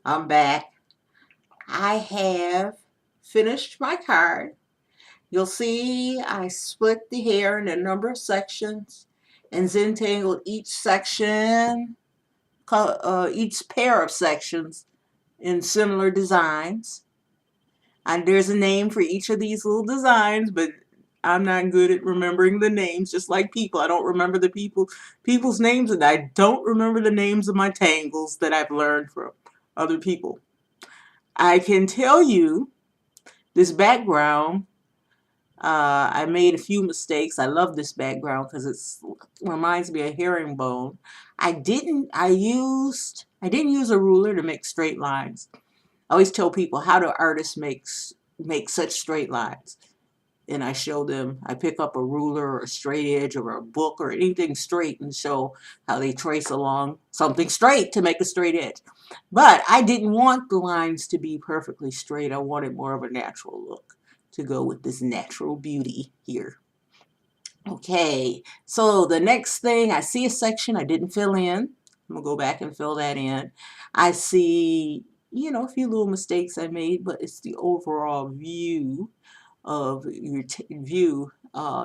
I'm back. I have finished my card. You'll see I split the hair in a number of sections and Zentangled each section, each pair of sections in similar designs. And there's a name for each of these little designs, but I'm not good at remembering the names, just like people. I don't remember the people's names, and I don't remember the names of my tangles that I've learned from other people. I can tell you this background, I made a few mistakes. I love this background because it reminds me of herringbone. I didn't use a ruler to make straight lines. I always tell people, how do artists make such straight lines? And I show them, I pick up a ruler or a straight edge or a book or anything straight and show how they trace along something straight to make a straight edge. But I didn't want the lines to be perfectly straight. I wanted more of a natural look to go with this natural beauty here. Okay, so the next thing, I see a section I didn't fill in. I'm gonna go back and fill that in. I see, a few little mistakes I made, but it's the overall view of your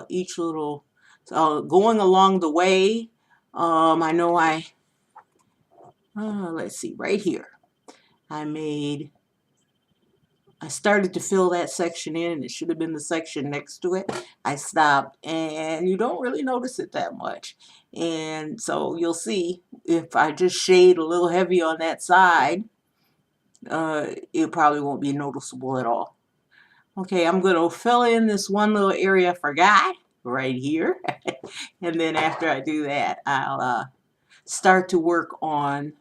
each little going along the way. I know let's see, right here I started to fill that section in, and it should have been the section next to it. I stopped, and you don't really notice it that much. And so you'll see if I just shade a little heavy on that side, it probably won't be noticeable at all. Okay, I'm going to fill in this one little area I forgot right here. And then after I do that, I'll start to work on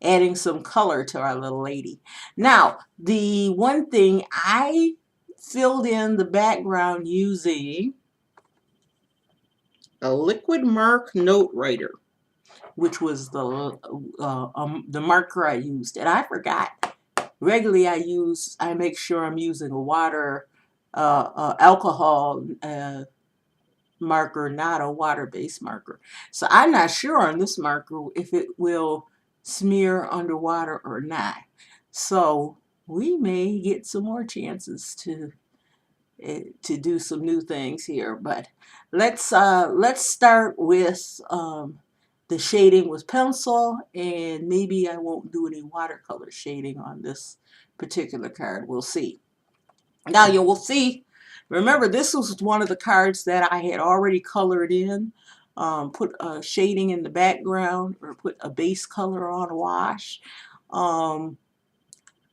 adding some color to our little lady. Now, the one thing, I filled in the background using a liquid mark note writer, which was the marker I used. And I forgot. Regularly I make sure I'm using a water alcohol marker, not a water-based marker. So I'm not sure on this marker if it will smear underwater or not. So we may get some more chances to do some new things here. But let's start with the shading with pencil, and maybe I won't do any watercolor shading on this particular card. We'll see. Now you will see, remember this was one of the cards that I had already colored in, put a shading in the background or put a base color on a wash.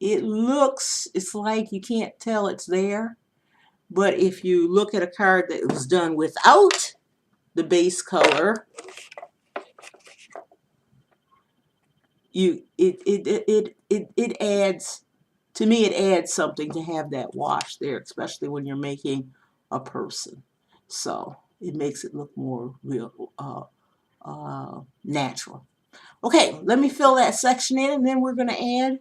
It's like you can't tell it's there, but if you look at a card that was done without the base color, it adds, to me it adds something to have that wash there, especially when you're making a person. So it makes it look more real, natural. Okay, let me fill that section in, and then we're going to add,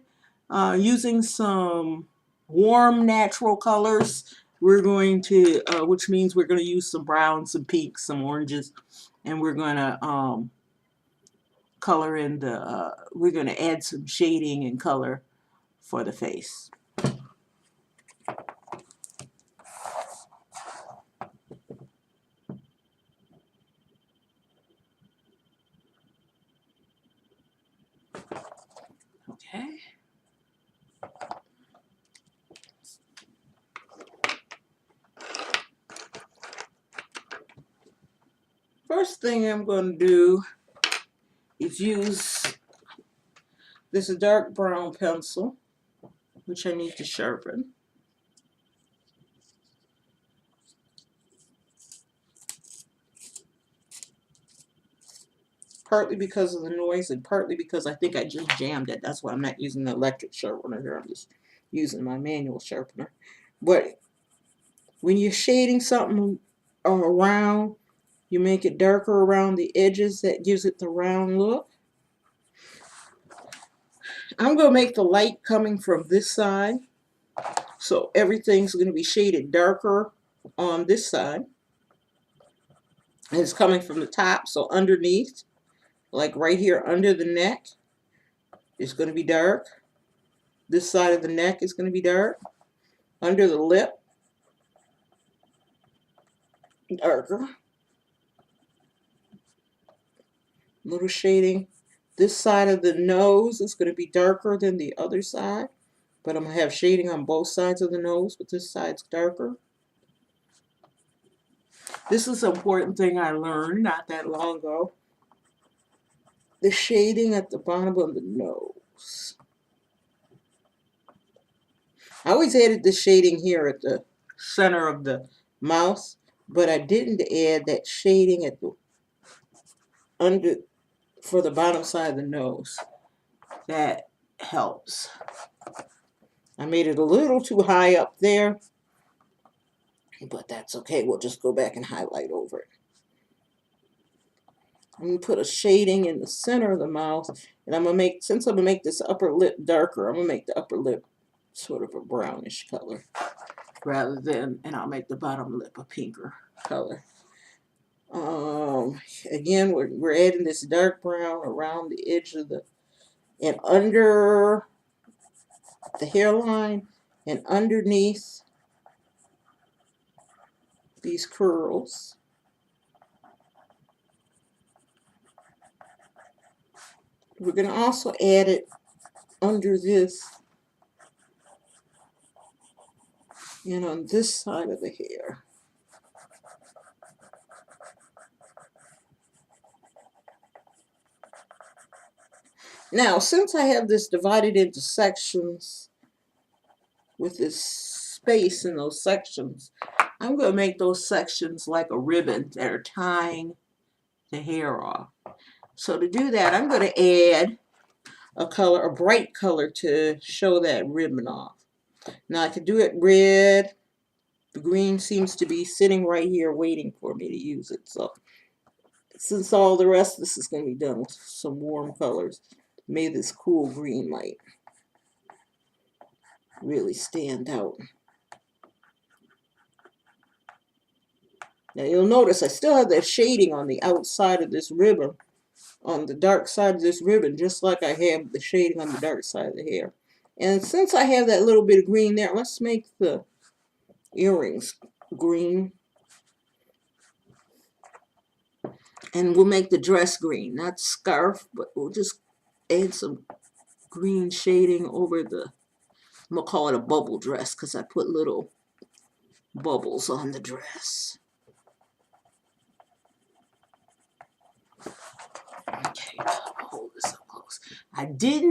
using some warm natural colors, we're going to, which means we're going to use some browns, some pinks, some oranges, and we're going to color in the, we're going to add some shading and color for the face. Okay. First thing I'm going to do is use this dark brown pencil, which I need to sharpen. Partly because of the noise and partly because I think I just jammed it. That's why I'm not using the electric sharpener here. I'm just using my manual sharpener. But when you're shading something around, you make it darker around the edges. That gives it the round look. I'm going to make the light coming from this side. So everything's going to be shaded darker on this side. And it's coming from the top, so underneath, like right here under the neck, is going to be dark. This side of the neck is going to be dark. Under the lip, darker. Little shading. This side of the nose is going to be darker than the other side, but I'm going to have shading on both sides of the nose, but this side's darker. This is an important thing I learned not that long ago. The shading at the bottom of the nose. I always added the shading here at the center of the mouth, but I didn't add that shading at the under for the bottom side of the nose. That helps. I made it a little too high up there, but that's okay. We'll just go back and highlight over it. I'm going to put a shading in the center of the mouth, and I'm going to make, since I'm going to make this upper lip darker, I'm going to make the upper lip sort of a brownish color rather than, and I'll make the bottom lip a pinker color. Again, we're adding this dark brown around the edge of the, and under the hairline and underneath these curls. We're going to also add it under this and on this side of the hair. Now, since I have this divided into sections with this space in those sections, I'm going to make those sections like a ribbon that are tying the hair off. So to do that, I'm going to add a color, a bright color, to show that ribbon off. Now I could do it red. The green seems to be sitting right here waiting for me to use it. So since all the rest of this is going to be done with some warm colors, may this cool green light really stand out. Now you'll notice I still have that shading on the outside of this ribbon, on the dark side of this ribbon, just like I have the shading on the dark side of the hair. And since I have that little bit of green there, let's make the earrings green. And we'll make the dress green, not scarf, but we'll just add some green shading over the, I'm going to call it a bubble dress because I put little bubbles on the dress. Okay, hold this up close. I did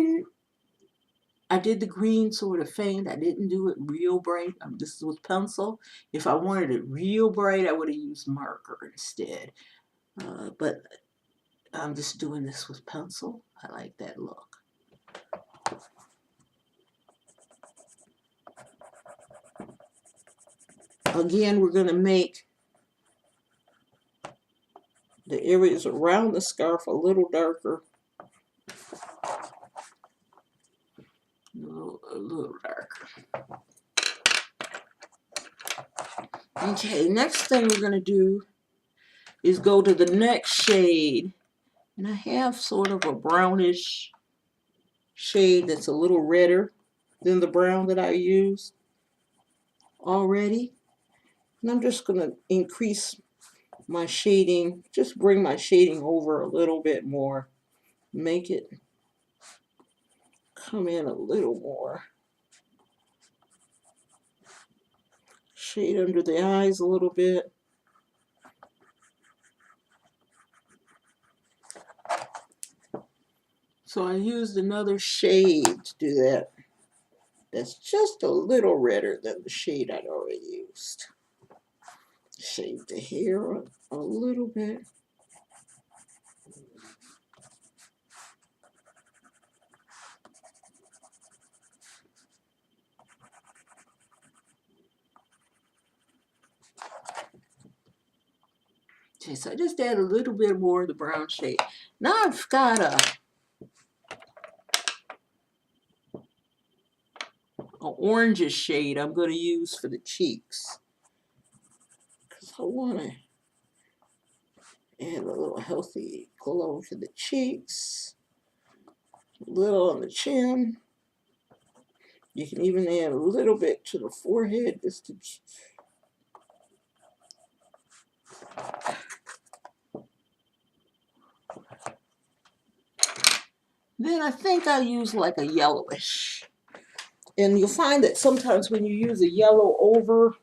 the green sort of faint. I didn't do it real bright. This is with pencil. If I wanted it real bright, I would have used marker instead. But I'm just doing this with pencil. I like that look. Again, we're going to make the areas around the scarf a little darker. A little darker. Okay, next thing we're going to do is go to the next shade. And I have sort of a brownish shade that's a little redder than the brown that I used already. And I'm just going to increase my shading, just bring my shading over a little bit more. Make it come in a little more. Shade under the eyes a little bit. So I used another shade to do that. That's just a little redder than the shade I'd already used. Shade the hair a little bit. Okay, so I just add a little bit more of the brown shade. Now I've got an orangish shade I'm going to use for the cheeks. Because I want to add a little healthy glow to the cheeks. A little on the chin. You can even add a little bit to the forehead just to. Then I think I use like a yellowish. And you'll find that sometimes when you use a yellow over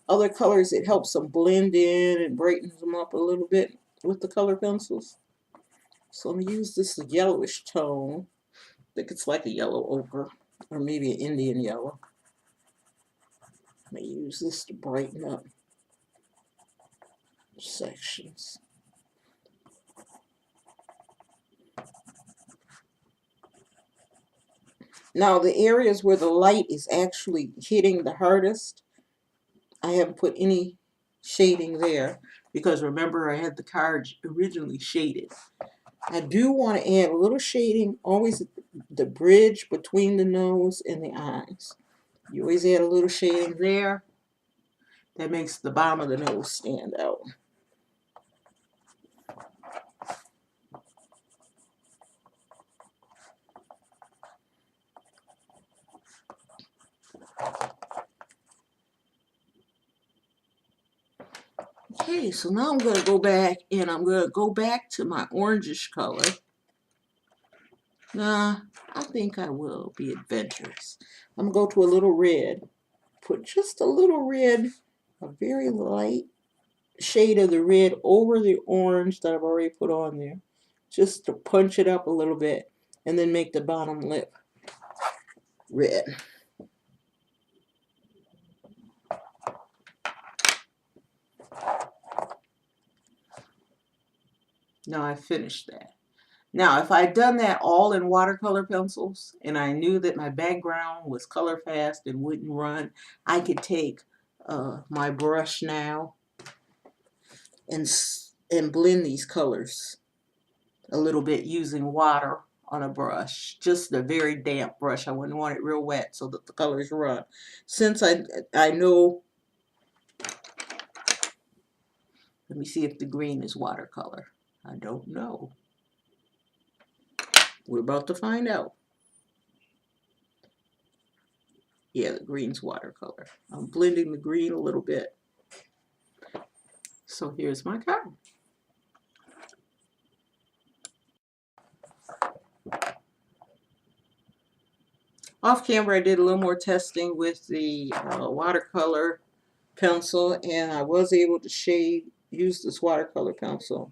other colors, it helps them blend in and brightens them up a little bit with the color pencils. So I'm going to use this yellowish tone. I think it's like a yellow ochre or maybe an Indian yellow. I'm going to use this to brighten up sections. Now the areas where the light is actually hitting the hardest, I haven't put any shading there because remember I had the card originally shaded. I do want to add a little shading always at the bridge between the nose and the eyes. You always add a little shading there. That makes the bottom of the nose stand out. Okay, so now I'm going to go back and I'm going to go back to my orangish color. Nah, I think I will be adventurous. I'm going to go to a little red. Put just a little red, a very light shade of the red over the orange that I've already put on there. Just to punch it up a little bit and then make the bottom lip red. Now I finished that. Now, if I'd done that all in watercolor pencils and I knew that my background was color fast and wouldn't run, I could take my brush now and blend these colors a little bit using water on a brush. Just a very damp brush. I wouldn't want it real wet so that the colors run. Since I know, let me see if the green is watercolor. I don't know. We're about to find out. Yeah, the green's watercolor. I'm blending the green a little bit. So here's my card. Off camera, I did a little more testing with the watercolor pencil, and I was able to use this watercolor pencil